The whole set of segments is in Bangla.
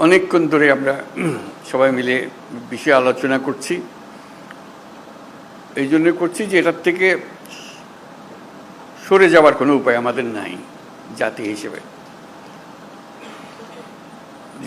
অনেকক্ষণ ধরে আমরা সবাই মিলে বিষয়ে আলোচনা করছি। এই জন্য করছি যে এটার থেকে সরে যাওয়ার কোনো উপায় আমাদের নাই জাতি হিসেবে।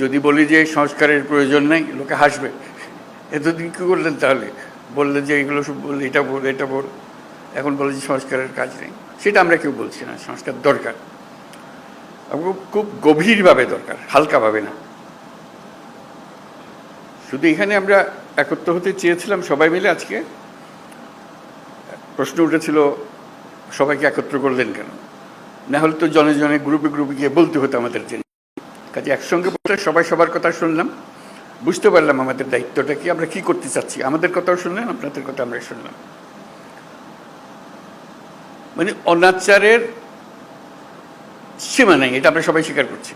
যদি বলি যে সংস্কারের প্রয়োজন নেই, লোকে হাসবে, এতদিন কী করলেন তাহলে? বললেন যে এগুলো সব বললে, এটা বল এটা বল, এখন বলে যে সংস্কারের কাজ নেই। সেটা আমরা কেউ বলছি না, সংস্কার দরকার, খুব গভীরভাবে দরকার, হালকাভাবে না। শুধু এখানে আমরা একত্র হতে চেয়েছিলাম সবাই মিলে। আজকে প্রশ্ন উঠেছিল সবাইকে একত্র করলেন কেন? না হলে তো জনে জনে গ্রুপে গ্রুপে গিয়ে বলতে হতো আমাদের জন্য। কাজে একসঙ্গে বলতে সবাই সবার কথা শুনলাম, বুঝতে পারলাম আমাদের দায়িত্বটা কি, আমরা কি করতে চাচ্ছি। আমাদের কথাও শুনলেন, আপনাদের কথা আমরা শুনলাম। মানে অনাচারের সীমা নেই, এটা আমরা সবাই স্বীকার করছি।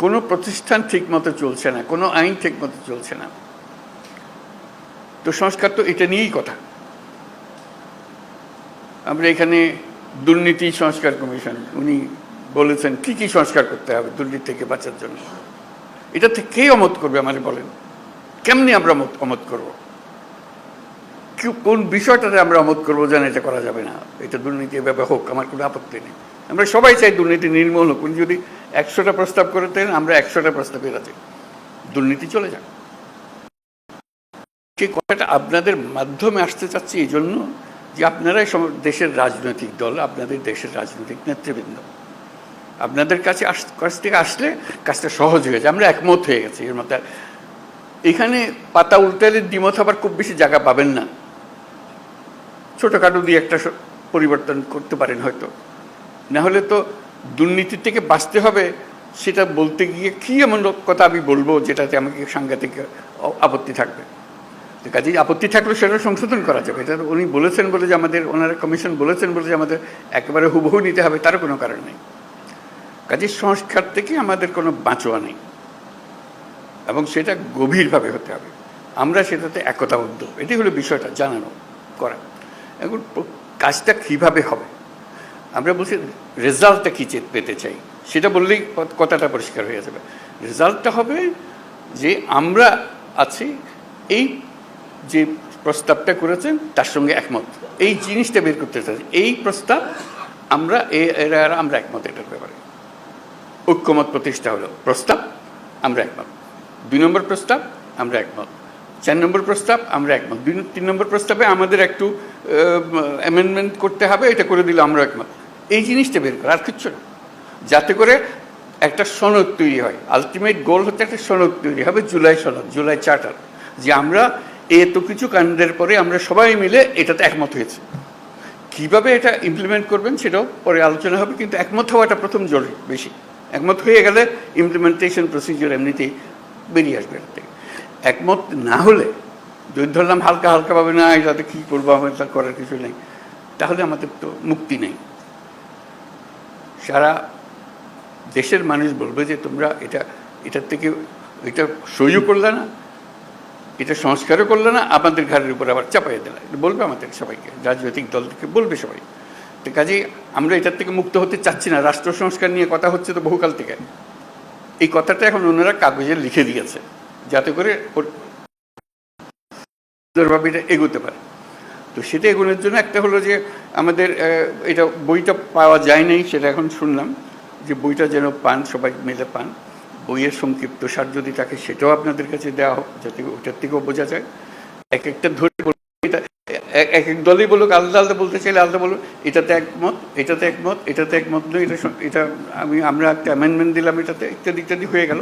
কোনো প্রতিষ্ঠান ঠিক মতো চলছে না, কোনো আইন ঠিক মতো চলছে না। তো সংস্কার তো এটা নিয়েই কথা। আমরা এখানে দুর্নীতি সংস্কার কমিশন, উনি বলেছেন কি কি সংস্কার করতে হবে দুর্নীতি থেকে বাঁচার জন্য। এটা থেকে কে অমত করবে আমাদের বলেন? কেমনি আমরা অমত করব? কোন বিষয়টাতে আমরা অমত করবো যেন এটা করা যাবে না, এটা দুর্নীতি এভাবে হোক, আমার কোনো আপত্তি নেই। আমরা সবাই চাই দুর্নীতি নির্মূল হোক। উনি যদি 100টা প্রস্তাব করে দেন, আমরা 100টা প্রস্তাবে রাজি, দুর্নীতি চলে যাক। সেই কথাটা আপনাদের মাধ্যমে আসতে চাচ্ছি এই জন্য যে আপনারাই দেশের রাজনৈতিক দল, আপনাদের দেশের রাজনৈতিক নেতৃবৃন্দ, আপনাদের কাছ থেকে আসলে কাজটা সহজ হয়ে যায়। আমরা একমত হয়ে গেছি এর মধ্যে। এখানে পাতা উল্টালে দ্বিমত আবার খুব বেশি জায়গা পাবেন না। ছোটোখাটো দিয়ে একটা পরিবর্তন করতে পারেন হয়তো, না হলে তো দুর্নীতি থেকে বাঁচতে হবে সেটা বলতে গিয়ে কী এমন কথা আমি বলবো যেটাতে আমাকে সাংঘাতিক আপত্তি থাকবে। কাজেই আপত্তি থাকলে সেটা সংশোধন করা যাবে। এটা উনি বলেছেন বলে যে আমাদের, ওনারা কমিশন বলেছেন বলে যে আমাদের একেবারে হুবহু নিতে হবে তারও কোনো কারণ নেই। কাজেই সংস্কার থেকে আমাদের কোনো বাঁচোয়া নেই এবং সেটা গভীরভাবে হতে হবে। আমরা সেটাতে একতাবদ্ধ, এটি হলো বিষয়টা জানানো করা। এখন কাজটা কীভাবে হবে আমরা বলছি, রেজাল্টটা কী পেতে চাই সেটা বললেই কথাটা পরিষ্কার হয়ে যাবে। রেজাল্টটা হবে যে আমরা আছি, এই যে প্রস্তাবটা করেছেন তার সঙ্গে একমত, এই জিনিসটা বের করতে চাচ্ছি। এই প্রস্তাব আমরা আমরা একমত, এটার ব্যাপারে ঐক্যমত প্রতিষ্ঠা হলো। প্রস্তাব আমরা একমত, 2 নম্বর প্রস্তাব আমরা একমত, 4 নম্বর প্রস্তাব আমরা একমত, 3 নম্বর প্রস্তাবে আমাদের একটু অ্যামেন্ডমেন্ট করতে হবে, এটা করে দিলে আমরা একমত। এই জিনিসটা বের করা, আর কিচ্ছু না, যাতে করে একটা সনদ তৈরি হয়। আলটিমেট গোল হচ্ছে একটা সনদ তৈরি হবে, জুলাই সনদ, জুলাই চার্টার, যে আমরা এত কিছু কাণ্ডের পরে আমরা সবাই মিলে এটাতে একমত হয়েছে। কিভাবে এটা ইমপ্লিমেন্ট করবেন সেটাও পরে আলোচনা হবে, কিন্তু একমত হওয়াটা প্রথম জরুরি বেশি। একমত হয়ে গেলে ইমপ্লিমেন্টেশন প্রসিজিওর এমনিতেই বেরিয়ে আসবে। এর থেকে একমত না হলে, যদি ধরলাম হালকা হালকাভাবে না এটাতে কী করবো, আমাদের তা করার কিছু নেই, তাহলে আমাদের তো মুক্তি নেই। সারা দেশের মানুষ বলবে যে তোমরা এটার থেকে এটা সইও করলে না, এটা সংস্কারও করলে না, আমাদের ঘরের উপর আবার চাপাই দিলে, বলবে আমাদের সবাইকে, রাজনৈতিক দল থেকে বলবে সবাই। তো কাজেই আমরা এটার থেকে মুক্ত হতে চাচ্ছি না। রাষ্ট্র সংস্কার নিয়ে কথা হচ্ছে তো বহুকাল থেকে। এই কথাটা এখন ওনারা কাগজে লিখে দিয়েছে যাতে করে এটা এগোতে পারে। তো সেটা এগোনোর জন্য একটা হলো যে আমাদের এটা বইটা পাওয়া যায় নাই, সেটা এখন শুনলাম যে বইটা যেন পান, সবাই মিলে পান। বইয়ের সংক্ষিপ্ত সার যদি থাকে সেটাও আপনাদের কাছে দেওয়া হোক, যাতে ওটার থেকেও বোঝা যায়। এক একটা ধরে এটা এক এক দলই বলুক, আলাদা আলাদা বলতে চাইলে আলাদা বলুক, এটাতে একমত, এটাতে একমত, এটাতে একমত নয়, এটা আমরা একটা অ্যামেন্ডমেন্ট দিলাম এটাতে, ইত্যাদি ইত্যাদি হয়ে গেল।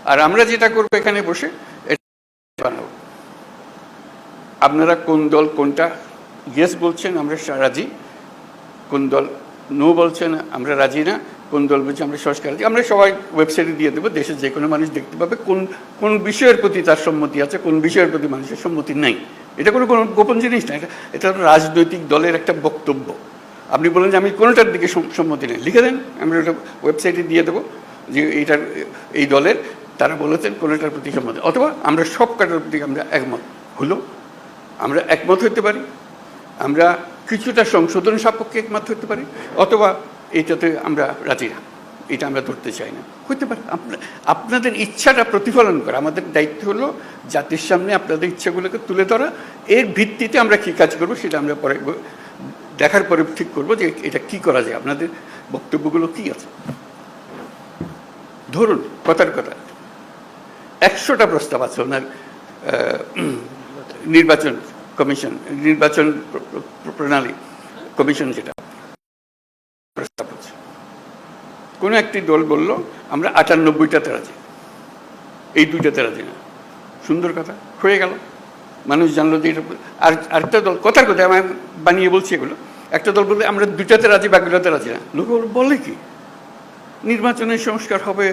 আর আমরা যেটা করবো এখানে বসে এটা বানাবো। আপনারা কোন দল কোনটা ইয়েস বলছেন আমরা রাজি, কোন দল নো বলছেন আমরা রাজি না, কোন দল বলছে আমরা সংস্কার রাজি, আমরা সবাই ওয়েবসাইটে দিয়ে দেবো। দেশের যে কোনো মানুষ দেখতে পাবে কোন কোন বিষয়ের প্রতি তার সম্মতি আছে, কোন বিষয়ের প্রতি মানুষের সম্মতি নাই। এটা কোনো গোপন জিনিস না, এটা রাজনৈতিক দলের একটা বক্তব্য। আপনি বলেন যে আমি কোনোটার দিকে সম্মতি নেই, লিখে দেন, আমরা ওটা ওয়েবসাইটে দিয়ে দেবো যে এইটার এই দলের তারা বলেছেন কোনোটার প্রতি সম্মতি, অথবা আমরা সব কাটার প্রতি আমরা একমত হলো। আমরা একমত হতে পারি, আমরা কিছুটা সংশোধন সাপেক্ষে একমত হতে পারি, অথবা এইটাতে আমরা রাজি না। এটা আমরা ধরতে চাই না। হতে পারে আপনাদের ইচ্ছাটা প্রতিফলন করা, আমাদের দায়িত্ব হলো জাতির সামনে আপনাদের ইচ্ছাগুলোকে তুলে ধরা, এর ভিত্তিতে আমরা কী কাজ করবো সেটা আমরা পরে দেখার পরে ঠিক করবো যে এটা কি করা যায়, আপনাদের বক্তব্যগুলো কি আছে। ধরুন কথার কথা 100টা প্রস্তাব আছে ওনার নির্বাচন কমিশন, নির্বাচন প্রণালী কমিশন, যেটা প্রস্তাব হচ্ছে। কোনো একটি দল বলল আমরা 98টাতে রাজি, এই 2টাতে রাজি না। সুন্দর কথা, হয়ে গেল, মানুষ জানলো যে এটা। আর আরেকটা দল কথার কথা আমি বানিয়ে বলছি এগুলো, একটা দল বললে আমরা 2টাতে রাজি, বাকিটাতে রাজি না। লোক বলে কি নির্বাচনের সংস্কার হবে,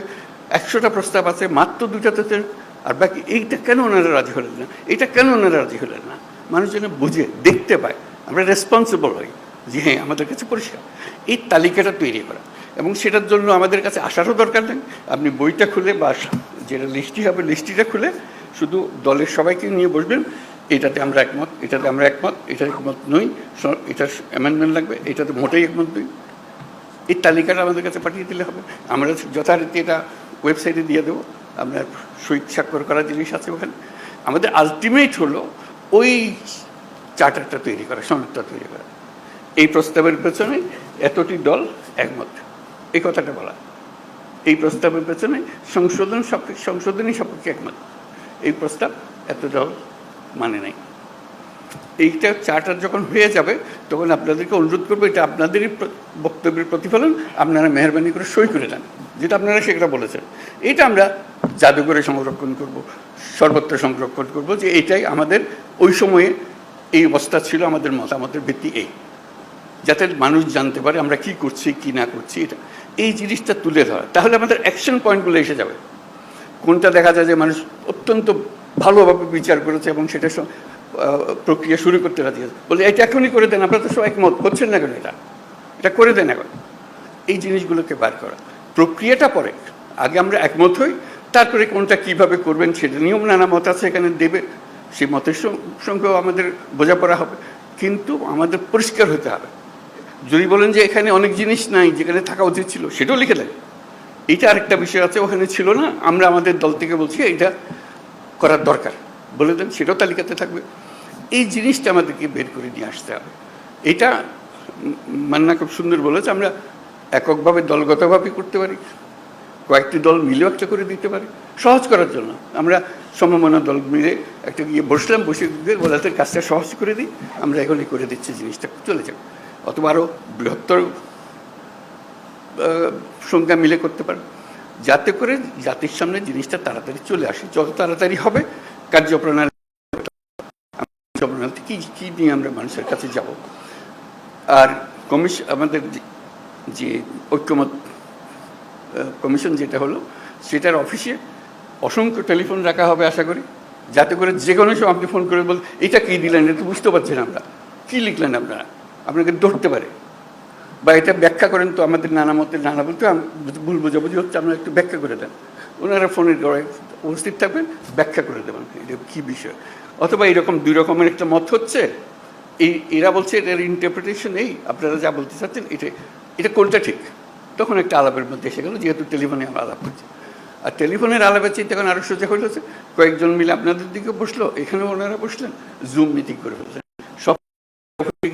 100টা প্রস্তাব আছে, মাত্র 2টাতে আর বাকি, এইটা কেন ওনারা রাজি হলেন না, এটা কেন ওনারা রাজি হলেন না? মানুষ যেন বুঝে দেখতে পায়, আমরা রেসপন্সিবল হই যে হ্যাঁ আমাদের কাছে পরিষ্কার। এই তালিকাটা তৈরি করা, এবং সেটার জন্য আমাদের কাছে আসারও দরকার নেই। আপনি বইটা খুলে বা যেটা লিস্টটি হবে লিস্টটিটা খুলে শুধু দলের সবাইকে নিয়ে বসবেন, এটাতে আমরা একমত, এটাতে আমরা একমত, এটা একমত নই, এটার অ্যামেন্ডমেন্ট লাগবে, এটাতে মোটেই একমত নই। এই তালিকাটা আমাদের কাছে পাঠিয়ে দিলে হবে, আমরা যথারীতি এটা ওয়েবসাইটে দিয়ে দেবো। আপনার সই স্বাক্ষর করা জিনিস আছে ওখানে। আমাদের আলটিমেট হলো ওই চার্টারটা তৈরি করা, সনদটা তৈরি করা। এই প্রস্তাবের পেছনে এতটি দল একমত, এই কথাটা বলা। এই প্রস্তাবের পেছনে সংশোধনী সাপেক্ষে একমত, এই প্রস্তাব এত দল মানে নাই। এইটা চার্টার যখন হয়ে যাবে তখন আপনাদেরকে অনুরোধ করবো, এটা আপনাদেরই বক্তব্যের প্রতিফলন, আপনারা মেহরবানি করে সই করে দেন, যেটা আপনারা সেটা বলেছেন। এটা আমরা জাদুঘরে সংরক্ষণ করব, সর্বত্র সংরক্ষণ করব, যে এটাই আমাদের ওই সময়ে এই অবস্থা ছিল, আমাদের মতামতের ভিত্তি এই, যাতে মানুষ জানতে পারে আমরা কি করছি কি না করছি। এটা এই জিনিসটা তুলে ধরা, তাহলে আমাদের অ্যাকশন পয়েন্টগুলো এসে যাবে। কোনটা দেখা যায় যে মানুষ অত্যন্ত ভালোভাবে বিচার করেছে এবং সেটা প্রক্রিয়া শুরু করতে রাজি আছে, বলে এটা এখনই করে দেন, আপনারা তো সব একমত করছেন না কেন, এটা করে দেন এখন। এই জিনিসগুলোকে বার করা, প্রক্রিয়াটা পরে, আগে আমরা একমত হই, তারপরে কোনটা কিভাবে করবেন সেটা নিয়ম নানা মত আছে এখানে দেবে, সেই মতের সঙ্গেও আমাদের বোঝাপড়া হবে, কিন্তু আমাদের পরিষ্কার হতে হবে। যদি বলেন যে এখানে অনেক জিনিস নাই যেখানে থাকা উচিত ছিল, সেটাও লিখে দেন। এইটা আরেকটা বিষয় আছে, ওখানে ছিল না, আমরা আমাদের দল থেকে বলছি এটা করার দরকার, বলে দেন, সেটাও তালিকাতে থাকবে। এই জিনিসটা আমাদেরকে বের করে নিয়ে আসতে হবে। এটা মান্না খুব সুন্দর বলেছে, আমরা এককভাবে দলগতভাবে করতে পারি, কয়েকটি দল মিলেও একটা করে দিতে পারি, সহজ করার জন্য। আমরা সমমনা দল মিলে একটা গিয়ে বসলাম, বসে দিয়ে বলাতে কাজটা সহজ করে দিই, আমরা এখনই করে দিচ্ছি, জিনিসটা চলে যাবে। অথবা আরও বৃহত্তর সংখ্যা মিলে করতে পারে, যাতে করে জাতির সামনে জিনিসটা তাড়াতাড়ি চলে আসে। যত তাড়াতাড়ি হবে কার্যপ্রণালী কি কী নিয়ে আমরা মানুষের কাছে যাব। আর কমিশন, আমাদের যে ঐক্যমত কমিশন যেটা হলো, সেটার অফিসে অসংখ্য টেলিফোন রাখা হবে আশা করি, যাতে করে যে কোনো সময় আপনি ফোন করে বল এটা কী দিলেন, এটা বুঝতে পারছেন আমরা, কী লিখলেন আপনারা, আপনাকে ধরতে পারে, বা এটা ব্যাখ্যা করেন তো, আমাদের নানা মতের নানা বলতে ভুল বোঝাবুঝি হচ্ছে, আপনারা একটু ব্যাখ্যা করে দেন। ওনারা ফোনের গড়ায় উপস্থিত থাকবেন, ব্যাখ্যা করে দেবেন এটা কী বিষয়। অথবা এরকম 2 রকমের একটা মত হচ্ছে, এরা বলছে এটার ইন্টারপ্রিটেশন এই, আপনারা যা বলতে চাচ্ছেন এটা কোনটা ঠিক, তখন একটা আলাপের মধ্যে এসে গেল, যেহেতু টেলিফোনে আমরা আলাপ করছি। আর টেলিফোনের আলাপের চেয়ে তখন আরও সোজা হয়েছে, কয়েকজন মিলে আপনাদের দিকে বসলো, এখানেও ওনারা বসলেন, জুম মিটিং করে ফেলছেন, সব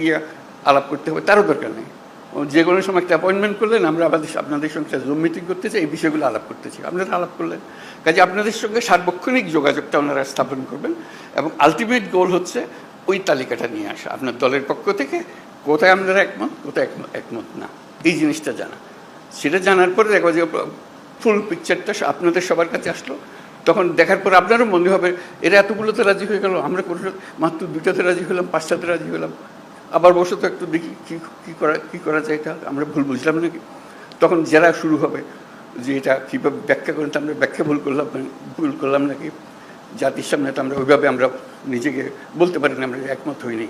গিয়ে আলাপ করতে হবে তারও দরকার নেই। যে কোনো সময় একটা অ্যাপয়েন্টমেন্ট করলেন, আমরা আপনাদের সঙ্গে জুম মিটিং করতে চাই, এই বিষয়গুলো আলাপ করতে চাই, আপনারা আলাপ করলেন। কাজে আপনাদের সঙ্গে সার্বক্ষণিক যোগাযোগটা ওনারা স্থাপন করবেন, এবং আলটিমেট গোল হচ্ছে ওই তালিকাটা নিয়ে আসা আপনার দলের পক্ষ থেকে, কোথায় আপনারা একমত, কোথায় একমত না, এই জিনিসটা জানা। সেটা জানার পরে দেখো যে ফুল পিকচারটা আপনাদের সবার কাছে আসলো, তখন দেখার পর আপনারও মনে হবে এরা এতগুলোতে রাজি হয়ে গেল, আমরা মাত্র 2টাতে রাজি হলাম, 5টাতে রাজি হলাম, আবার বসে তো একটু দেখি কী করা যায়, এটা আমরা ভুল বুঝলাম নাকি। তখন যারা শুরু হবে যে এটা কীভাবে ব্যাখ্যা করেন, তো আমরা ব্যাখ্যা ভুল করলাম নাকি, জাতির সামনে তো আমরা ওইভাবে আমরা নিজেকে বলতে পারি না আমরা একমত হইনি,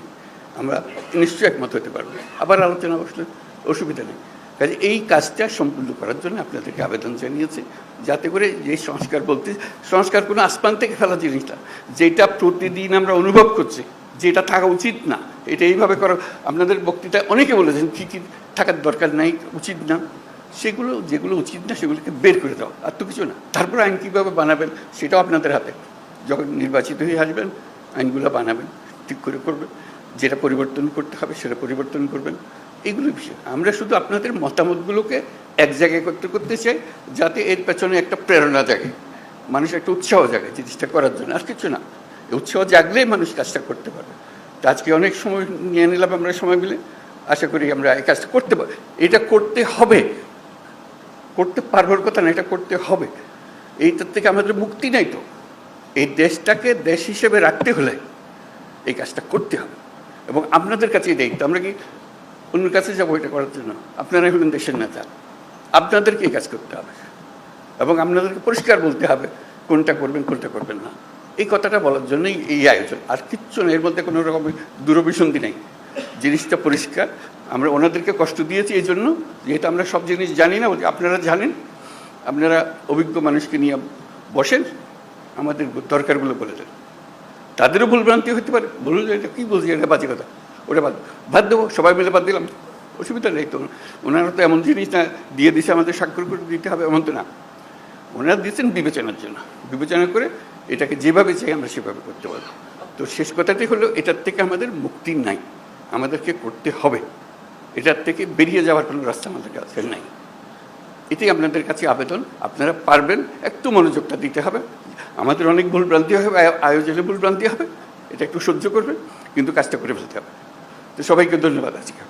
আমরা নিশ্চয়ই একমত হতে পারবো, আবার আলোচনা বসলে অসুবিধা নেই। কাজে এই কাজটা সম্পূর্ণ করার জন্য আপনাদেরকে আবেদন জানিয়েছি, যাতে করে যে সংস্কার কোনো আসমান থেকে ফেলা জিনিসটা, যেটা প্রতিদিন আমরা অনুভব করছি যেটা থাকা উচিত না, এটা এইভাবে করা। আপনাদের বক্তৃতায় অনেকে বলেছেন কী কী থাকার দরকার নাই, উচিত না, সেগুলো যেগুলো উচিত না সেগুলোকে বের করে দাও, আর তো কিছু না। তারপর আইন কীভাবে বানাবেন সেটাও আপনাদের হাতে। যখন নির্বাচিত হয়ে আসবেন আইনগুলো বানাবেন, ঠিক করে করবেন, যেটা পরিবর্তন করতে হবে সেটা পরিবর্তন করবেন। এইগুলো বিষয় আমরা শুধু আপনাদের মতামতগুলোকে এক জায়গায় করতে করতে চাই, যাতে এর পেছনে একটা প্রেরণা জাগে, মানুষ একটা উৎসাহ জাগে জিনিসটা করার জন্য, আর কিছু না। উৎসাহ জাগলেই মানুষ কাজটা করতে পারবে। তো আজকে অনেক সময় নিয়ে নিলাম আমরা সময় মিলে, আশা করি আমরা এই কাজটা করতে পারি। এটা করতে হবে, করতে পারবার কথা না, এটা করতে হবে। এইটার থেকে আমাদের মুক্তি নাই তো। এই দেশটাকে দেশ হিসেবে রাখতে হলে এই কাজটা করতে হবে, এবং আপনাদের কাছেই দায়িত্ব। আমরা কি অন্যের কাছে যাবো এটা করার জন্য? আপনারাই হলেন দেশের নেতা, আপনাদেরকে এই কাজ করতে হবে, এবং আপনাদেরকে পরিষ্কার বলতে হবে কোনটা করবেন কোনটা করবেন না। এই কথাটা বলার জন্যই এই আয়োজন, আর কিচ্ছু নেই এর মধ্যে। কোনো রকমের দূরভিসন্ধি নেই, জিনিসটা পরিষ্কার। আমরা ওনাদেরকে কষ্ট দিয়েছি এই জন্য, যেহেতু আমরা সব জিনিস জানি না, আপনারা জানেন। আপনারা অভিজ্ঞ মানুষকে নিয়ে বসেন, আমাদের দরকারগুলো বলে দেন। তাদেরও ভুলভ্রান্তি হতে পারে, বলুন এটা কী বলছি, এটা বাজে কথা, ওটা বাদ দেবো, সবাই মিলে বাদ দিলাম, অসুবিধা নেই তো। ওনারা তো এমন জিনিস না দিয়ে দিছে আমাদের স্বাক্ষর করে দিতে হবে এমন তো না। ওনারা দিয়েছেন বিবেচনার জন্য, বিবেচনা করে এটাকে যেভাবে চাই আমরা সেভাবে করতে পারবো। তো শেষ কথাটি হলো, এটার থেকে আমাদের মুক্তি নাই, আমাদেরকে করতে হবে। এটার থেকে বেরিয়ে যাওয়ার কোনো রাস্তা আমাদের কাছে নাই। এটাই আপনাদের কাছে আবেদন, আপনারা পারবেন, একটু মনোযোগটা দিতে হবে। আমাদের অনেক ভুলভ্রান্তি হবে, আয়োজনে ভুলভ্রান্তি হবে, এটা একটু সহ্য করবেন, কিন্তু কাজটা করে ফেলতে হবে। তো সবাইকে ধন্যবাদ আজকে।